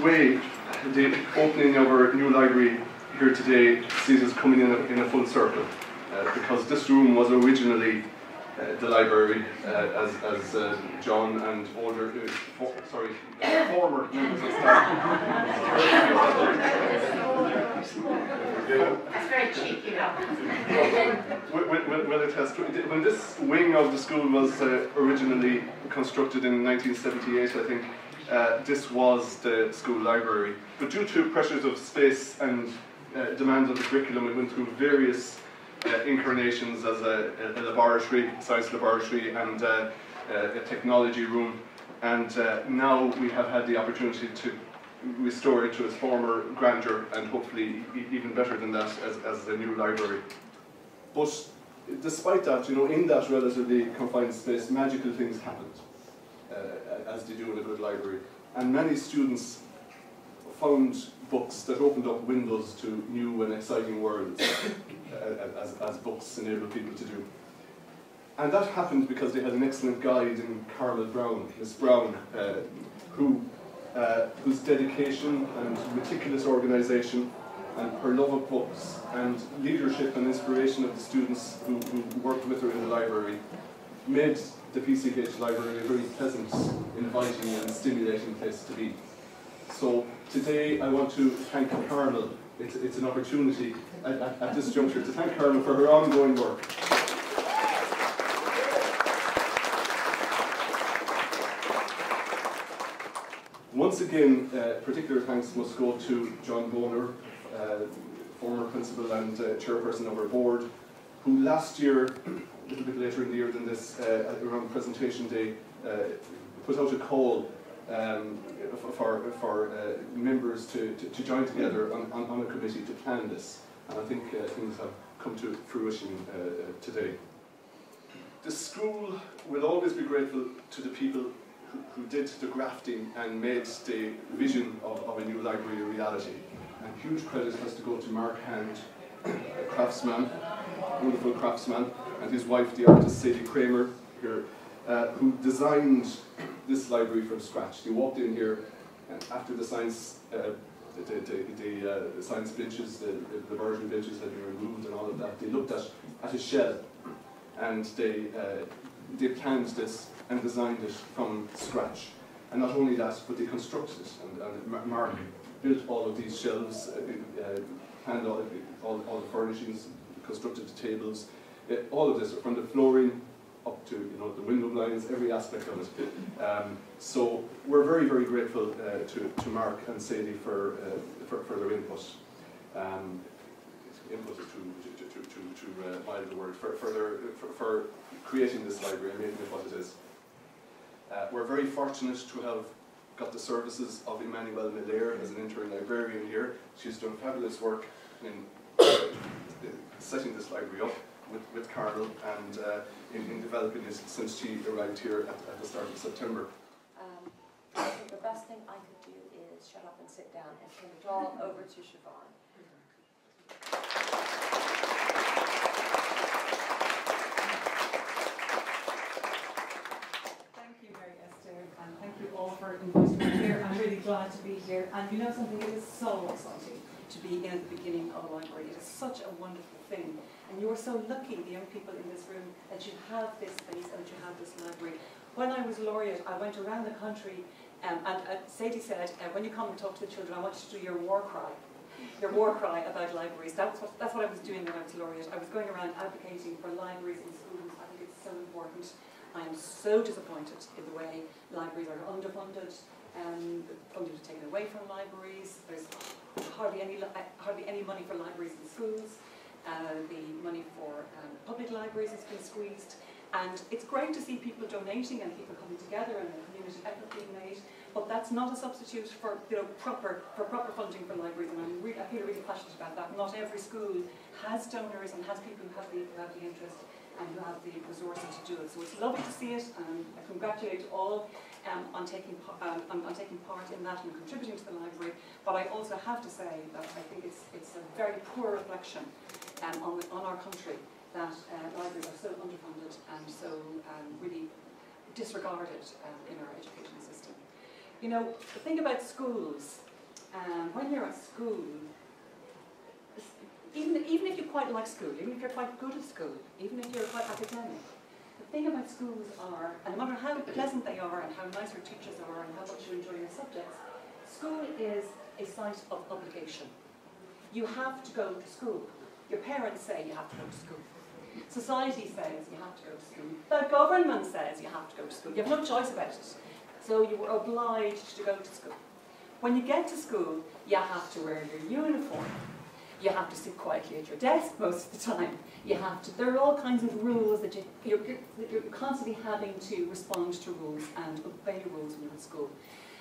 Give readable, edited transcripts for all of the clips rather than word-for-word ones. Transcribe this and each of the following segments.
way, the opening of our new library here today sees us coming in a full circle, because this room was originally the library, as John and older, former members of staff. That's very cheeky, Well, it has. When this wing of the school was originally constructed in 1978, I think, this was the school library. But due to pressures of space and demands of the curriculum, it went through various incarnations as a laboratory, science laboratory, and a technology room. And now we have had the opportunity to restore it to its former grandeur, and hopefully even better than that as a new library. But despite that, in that relatively confined space, magical things happened, as they do in a good library. And many students found books that opened up windows to new and exciting worlds, as books enable people to do. And that happened because they had an excellent guide in Carmel Brown, Miss Brown, whose dedication and meticulous organisation and her love of books and leadership and inspiration of the students who worked with her in the library made the PCH library a very pleasant, inviting and stimulating place to be. So today I want to thank Carmel. It's an opportunity at this juncture to thank Carmel for her ongoing work. Once again, particular thanks must go to John Boner, former principal and chairperson of our board, who last year, a little bit later in the year than this, around presentation day, put out a call for members to join together on a committee to plan this. And I think things have come to fruition today. The school will always be grateful to the people who did the grafting and made the vision of a new library a reality. And huge credit has to go to Mark Hand, a craftsman, wonderful craftsman, and his wife, the artist Sadie Kramer, here, who designed this library from scratch. They walked in here, and after the science, the science benches, the version benches had been removed and all of that, they looked at a shell, and they planned this and designed it from scratch. And not only that, but they constructed it. And Mark built all of these shelves, planned all the furnishings, constructed the tables, all of this, from the flooring up to the window blinds, every aspect of it. So we're very, very grateful to Mark and Sadie for their input. Input is to buy the word, for creating this library and making it what it is. We're very fortunate to have got the services of Emmanuel Miller as an intern librarian here. She's done fabulous work in setting this library up with Carmel and in developing it since she arrived here at the start of September. I think the best thing I could do is shut up and sit down and turn it all over to Siobhan. And thank you all for inviting me here. I'm really glad to be here. And you know something, it is so exciting to be in the beginning of a library. It is such a wonderful thing. And you are so lucky, the young people in this room, that you have this space and that you have this library. When I was laureate, I went around the country and Sadie said, when you come and talk to the children, I want you to do your war cry about libraries. That's what I was doing when I was laureate. I was going around advocating for libraries in schools. I think it's so important. I am so disappointed in the way libraries are underfunded, funding is taken away from libraries. There's hardly any money for libraries in schools. The money for public libraries has been squeezed. And it's great to see people donating and people coming together and a community effort being made, but that's not a substitute for proper funding for libraries. And I feel really passionate about that. Not every school has donors and has people who have the interest and who have the resources to do it. So it's lovely to see it, and I congratulate all on taking part in that and contributing to the library. But I also have to say that I think it's a very poor reflection on our country that libraries are so underfunded and so really disregarded in our education system. The thing about schools when you're at school, even if you quite like school, even if you're quite good at school, even if you're quite academic, the thing about schools are, and no matter how pleasant they are and how nice your teachers are and how much you enjoy your subjects, school is a site of obligation. You have to go to school. Your parents say you have to go to school. Society says you have to go to school. The government says you have to go to school. You have no choice about it. So you are obliged to go to school. When you get to school, you have to wear your uniform. You have to sit quietly at your desk most of the time. You have to, there are all kinds of rules that you're constantly having to respond to rules and obey rules when you're at school.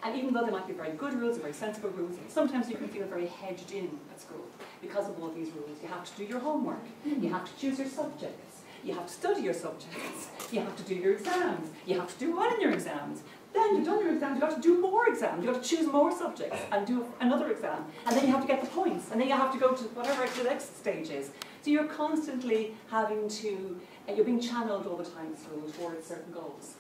And even though they might be very good rules and very sensible rules, sometimes you can feel very hedged in at school because of all these rules. You have to do your homework. You have to choose your subjects. You have to study your subjects. You have to do your exams. You have to do well in your exams. Then you've done your exams, you've got to do more exams. You've got to choose more subjects and do another exam. And then you have to get the points. And then you have to go to whatever the next stage is. So you're constantly having to, you're being channeled all the time towards certain goals.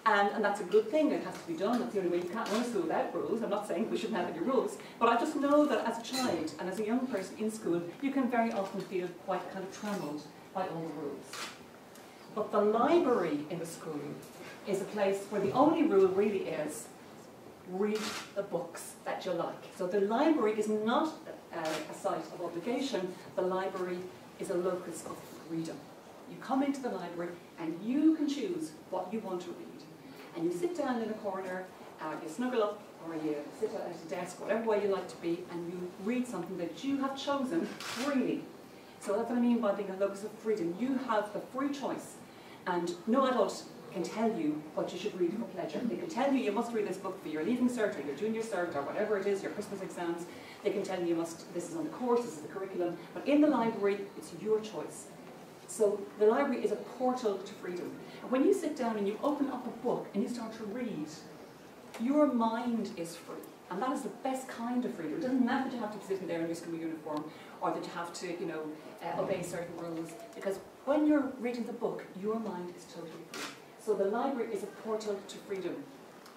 And that's a good thing, it has to be done, that's the only way. You can't run a school without rules. I'm not saying we shouldn't have any rules, but I just know that as a child and as a young person in school, you can very often feel quite kind of trammelled by all the rules. But the library in the school is a place where the only rule really is read the books that you like. So the library is not a site of obligation, the library is a locus of freedom. You come into the library and you can choose what you want to read. And you sit down in a corner, you snuggle up, or you sit at a desk, whatever way you like to be, and you read something that you have chosen freely. So that's what I mean by being a locus of freedom. You have the free choice, and no adult can tell you what you should read for pleasure. They can tell you must read this book for your leaving cert, or your junior cert, or whatever it is, your Christmas exams. They can tell you this is on the course, this is the curriculum. But in the library, it's your choice. So the library is a portal to freedom. And when you sit down and you open up a book and you start to read, your mind is free. And that is the best kind of freedom. It doesn't matter that you have to be sitting there in your school uniform or that you have to, obey certain rules. Because when you're reading the book, your mind is totally free. So the library is a portal to freedom.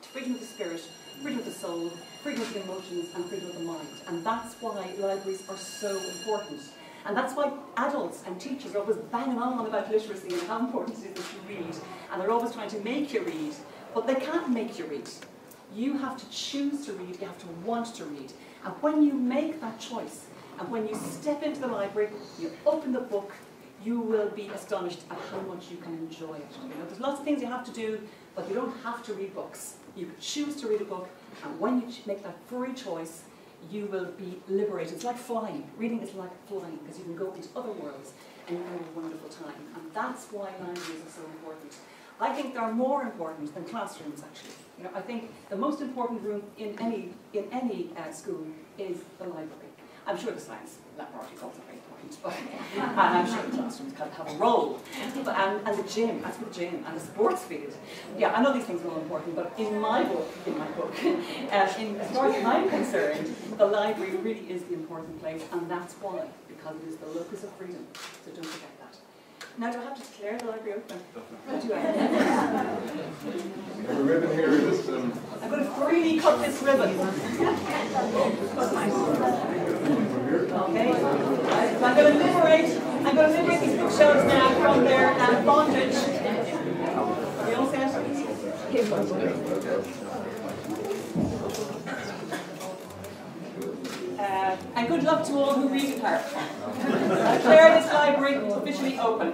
Freedom of the spirit, freedom of the soul, freedom of the emotions, and freedom of the mind. And that's why libraries are so important. And that's why adults and teachers are always banging on about literacy and how important it is that you read. And they're always trying to make you read. But they can't make you read. You have to choose to read, you have to want to read. And when you make that choice, and when you step into the library, you open the book, you will be astonished at how much you can enjoy it. There's lots of things you have to do, but you don't have to read books. You can choose to read a book, and when you make that free choice, you will be liberated. It's like flying. Reading is like flying, because you can go into other worlds and you have a wonderful time. And that's why libraries are so important. I think they're more important than classrooms, actually. I think the most important room in any school is the library. I'm sure the science laboratory is also very important, but and I'm sure the classrooms can have a role. And the gym, as for the gym, and the sports field. Yeah, I know these things are all important, but in my book, as far as I'm concerned, the library really is the important place, and that's why, because it is the locus of freedom. So don't forget that. Now, do I have to declare the library open? Do I? The ribbon here is... I'm going to freely cut this ribbon. Okay. So I'm going to liberate these bookshelves now from their bondage. Are you all set? And good luck to all who read it hard. I declare this library officially open.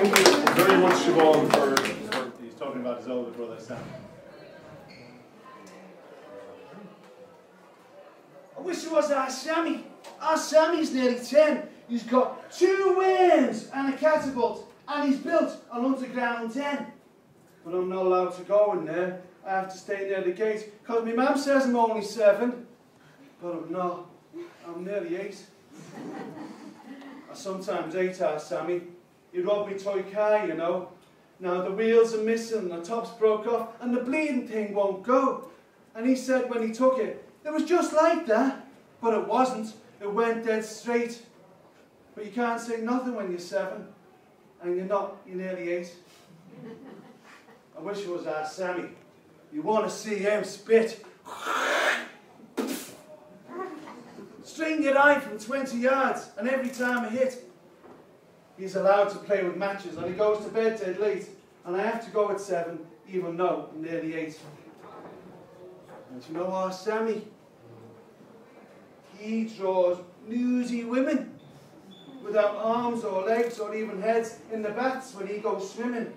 Thank you very much, Siobhan, for he's talking about his older brother, Sam. I wish it was our Sammy. Our Sammy's nearly 10. He's got 2 worms and a catapult, and he's built an underground den. But I'm not allowed to go in there. I have to stay near the gate, because my mum says I'm only 7. But I'm not. I'm nearly 8. I sometimes ate our Sammy. He robbed me toy car, Now the wheels are missing, the top's broke off, and the bleeding thing won't go. And he said when he took it, it was just like that. But it wasn't. It went dead straight. But you can't say nothing when you're 7. And you're not. You're nearly 8. I wish it was our Sammy. You want to see him spit. String it eye from 20 yards. And every time I hit, he's allowed to play with matches. And he goes to bed dead late. And I have to go at 7, even though I'm nearly 8. And you know our Sammy? He draws newsy women without arms or legs or even heads in the baths when he goes swimming.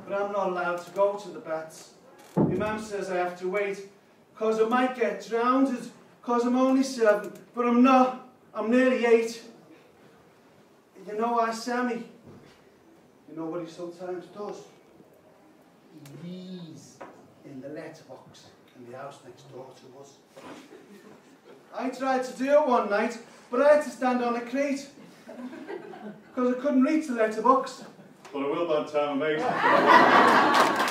But I'm not allowed to go to the baths. My mum says I have to wait because I might get drowned because I'm only 7. But I'm not. I'm nearly 8. You know our Sammy? You know what he sometimes does? He reads in the letterbox in the house next door to us. I tried to do it one night, but I had to stand on a crate because I couldn't reach the letterbox. Well, I will by the time I make it.